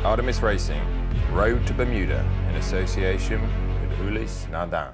Artemis Racing, Road to Bermuda, in association with Ulysse, Nardin.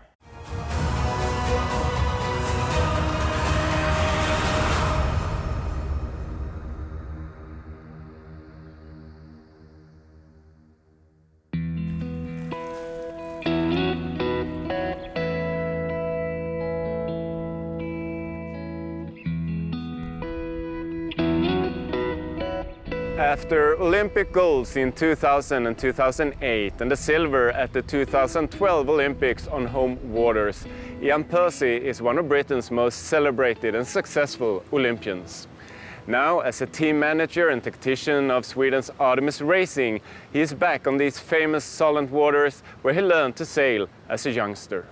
After Olympic golds in 2000 and 2008 and the silver at the 2012 Olympics on home waters, Ian Percy is one of Britain's most celebrated and successful Olympians. Now, as a team manager and tactician of Sweden's Artemis Racing, he is back on these famous Solent waters where he learned to sail as a youngster.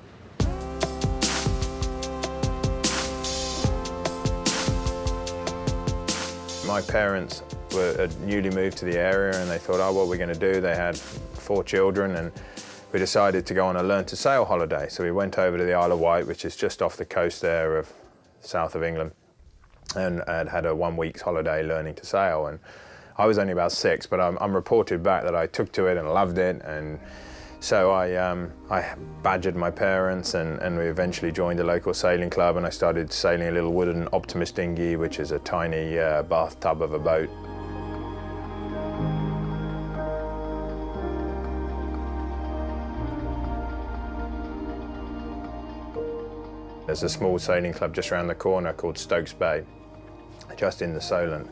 My parents were newly moved to the area and they thought, oh, what are we going to do? They had 4 children and we decided to go on a learn to sail holiday. So we went over to the Isle of Wight, which is just off the coast there of south of England, and had a 1 week's holiday learning to sail. And I was only about 6, but I'm reported back that I took to it and loved it. And so I badgered my parents and we eventually joined a local sailing club, and I started sailing a little wooden Optimus dinghy, which is a tiny bathtub of a boat. There's a small sailing club just around the corner called Stokes Bay, just in the Solent.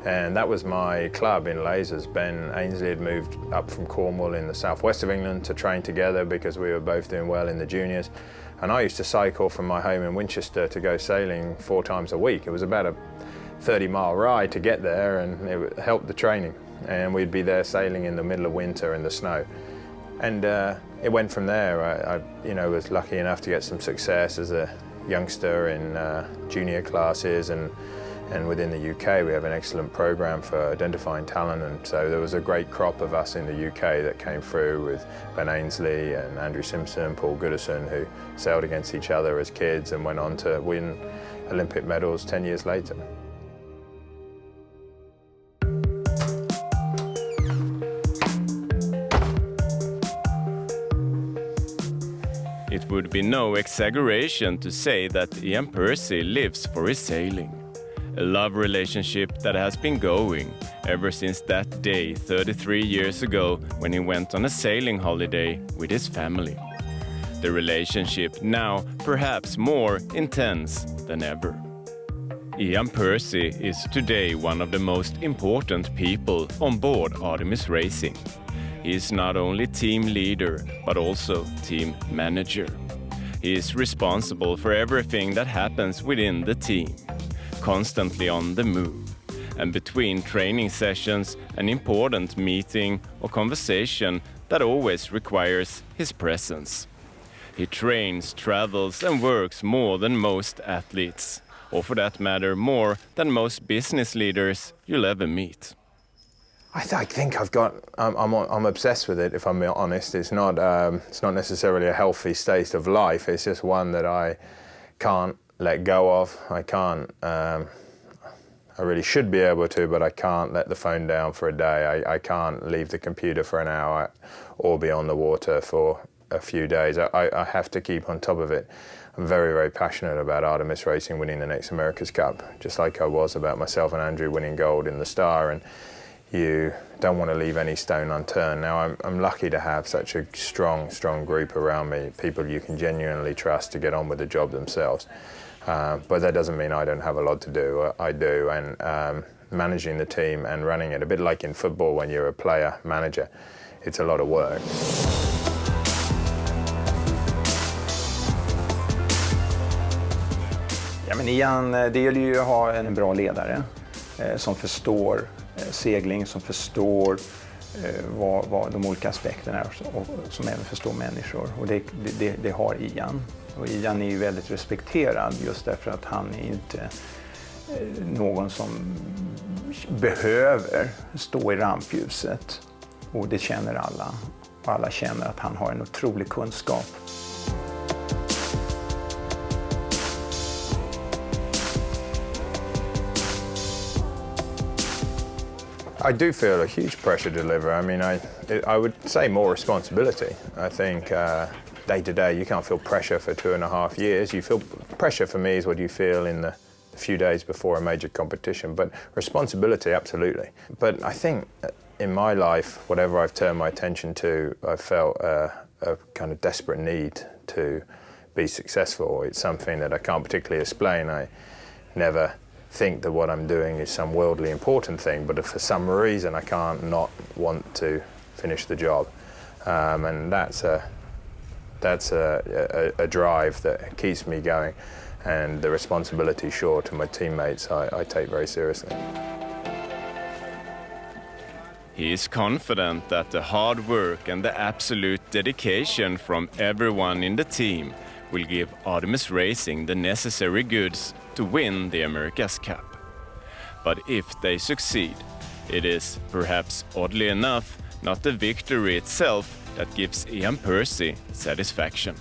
And that was my club in lasers. Ben Ainsley had moved up from Cornwall in the southwest of England to train together because we were both doing well in the juniors. And I used to cycle from my home in Winchester to go sailing 4 times a week. It was about a 30-mile ride to get there, and it helped the training. And we'd be there sailing in the middle of winter in the snow. And it went from there. I was lucky enough to get some success as a youngster in junior classes, and within the UK we have an excellent program for identifying talent, and so there was a great crop of us in the UK that came through with Ben Ainsley and Andrew Simpson, Paul Goodison, who sailed against each other as kids and went on to win Olympic medals 10 years later. It would be no exaggeration to say that Ian Percy lives for his sailing. A love relationship that has been going ever since that day 33 years ago when he went on a sailing holiday with his family. The relationship now perhaps more intense than ever. Ian Percy is today one of the most important people on board Artemis Racing. He is not only team leader, but also team manager. He is responsible for everything that happens within the team, constantly on the move, and between training sessions, an important meeting or conversation that always requires his presence. He trains, travels, and works more than most athletes, or for that matter, more than most business leaders you'll ever meet. I think I'm obsessed with it, if I'm honest. It's not necessarily a healthy state of life. It's just one that I can't let go of. I can't, I really should be able to, but I can't let the phone down for a day. I can't leave the computer for an hour or be on the water for a few days. I have to keep on top of it. I'm very, very passionate about Artemis Racing winning the next America's Cup, just like I was about myself and Andrew winning gold in the Star. And you don't want to leave any stone unturned. Now, I'm lucky to have such a strong group around me, people you can genuinely trust to get on with the job themselves. But that doesn't mean I don't have a lot to do. I do, and managing the team and running it, a bit like in football when you're a player manager, it's a lot of work. Ja, men Ian, det gäller ju att ha en bra ledare som förstår segling, som förstår vad de olika aspekterna är och som även förstår människor. Och det har Ian. Och Ian är ju väldigt respekterad just därför att han är inte någon som behöver stå i rampljuset. Och det känner alla. Och alla känner att han har en otrolig kunskap. I do feel a huge pressure to deliver. I mean, I would say more responsibility. I think day to day you can't feel pressure for 2.5 years. You feel pressure for me is what you feel in the few days before a major competition, but responsibility, absolutely. But I think in my life, whatever I've turned my attention to, I've felt a kind of desperate need to be successful. It's something that I can't particularly explain. I never think that what I'm doing is some worldly important thing, but if for some reason I can't not want to finish the job, and that's a drive that keeps me going, and the responsibility, sure, to my teammates I take very seriously. He is confident that the hard work and the absolute dedication from everyone in the team will give Artemis Racing the necessary goods to win the America's Cup. But if they succeed, it is, perhaps oddly enough, not the victory itself that gives Ian Percy satisfaction.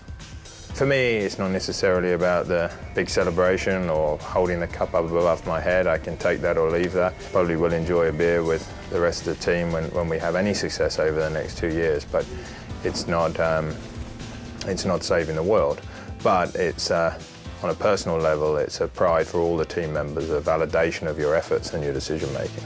For me, it's not necessarily about the big celebration or holding the cup up above my head. I can take that or leave that. Probably will enjoy a beer with the rest of the team when we have any success over the next 2 years, but it's not saving the world. But it's, on a personal level, it's a pride for all the team members, a validation of your efforts and your decision making.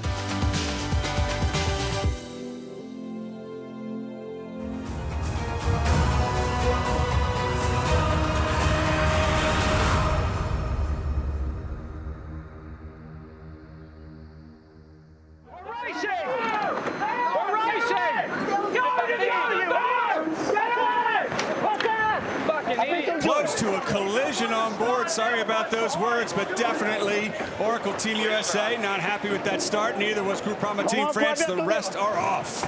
Close to a collision on board. Sorry about those words, but definitely Oracle Team USA not happy with that start. Neither was Groupama Team France. The rest are off.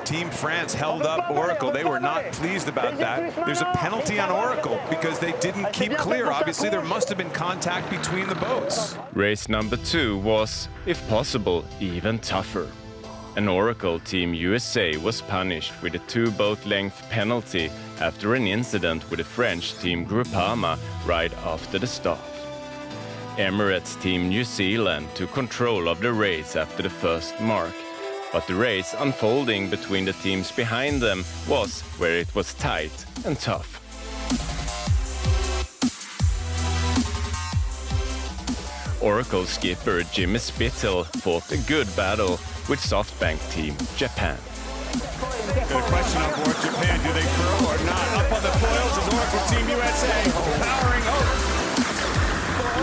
Team France held up Oracle. They were not pleased about that. There's a penalty on Oracle because they didn't keep clear. Obviously, there must have been contact between the boats. Race number 2 was, if possible, even tougher. An Oracle Team USA was punished with a 2-boat length penalty after an incident with the French Team Groupama right after the start. Emirates Team New Zealand took control of the race after the first mark, but the race unfolding between the teams behind them was where it was tight and tough. Oracle skipper Jimmy Spittle fought a good battle with SoftBank Team Japan. Good question on board Japan. Do they furl or not? Up on the foils is Oracle Team USA powering over.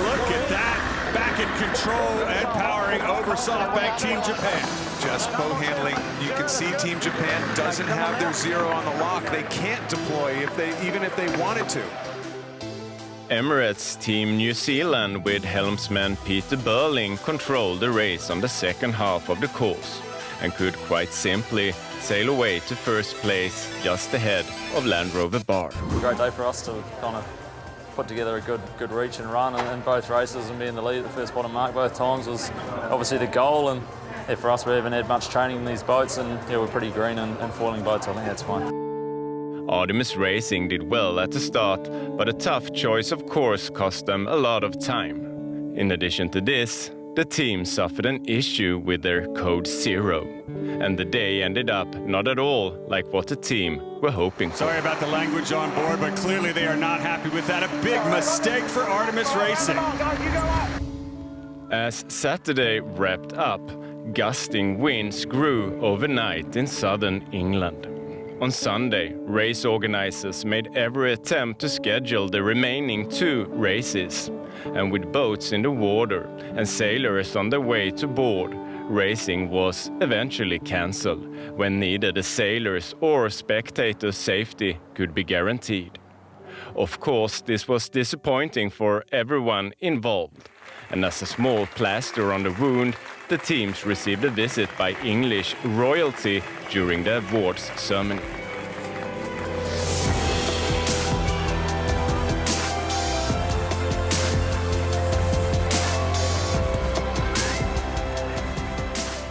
Look at that. Back in control and powering over SoftBank Team Japan. Just boat handling. You can see Team Japan doesn't have their zero on the lock. They can't deploy even if they wanted to. Emirates Team New Zealand with helmsman Peter Burling controlled the race on the second half of the course and could quite simply sail away to first place just ahead of Land Rover Bar. Great day for us to kind of put together a good reach and run in both races and be in the lead at the first bottom mark both times was obviously the goal, and yeah, for us we haven't had much training in these boats, and yeah, we're pretty green and foiling boats. I think that's fine. Artemis Racing did well at the start, but a tough choice of course cost them a lot of time. In addition to this, the team suffered an issue with their Code Zero, and the day ended up not at all like what the team were hoping for. Sorry about the language on board, but clearly they are not happy with that. A big mistake for Artemis Racing. As Saturday wrapped up, gusting winds grew overnight in southern England. On Sunday, race organizers made every attempt to schedule the remaining 2 races, and with boats in the water and sailors on their way to board, racing was eventually cancelled when neither the sailors' or spectators' safety could be guaranteed. Of course, this was disappointing for everyone involved, and as a small plaster on the wound, the teams received a visit by English royalty during the awards ceremony.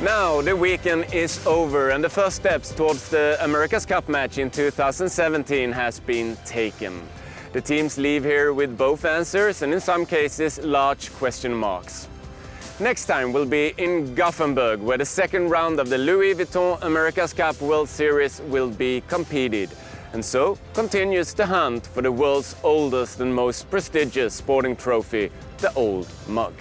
Now the weekend is over and the first steps towards the America's Cup match in 2017 has been taken. The teams leave here with both answers and in some cases large question marks. Next time we'll be in Gothenburg, where the second round of the Louis Vuitton America's Cup World Series will be competed. And so continues the hunt for the world's oldest and most prestigious sporting trophy, the Old Mug.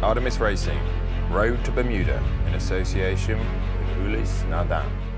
Artemis Racing, Road to Bermuda, in association with Ulysse Nardin.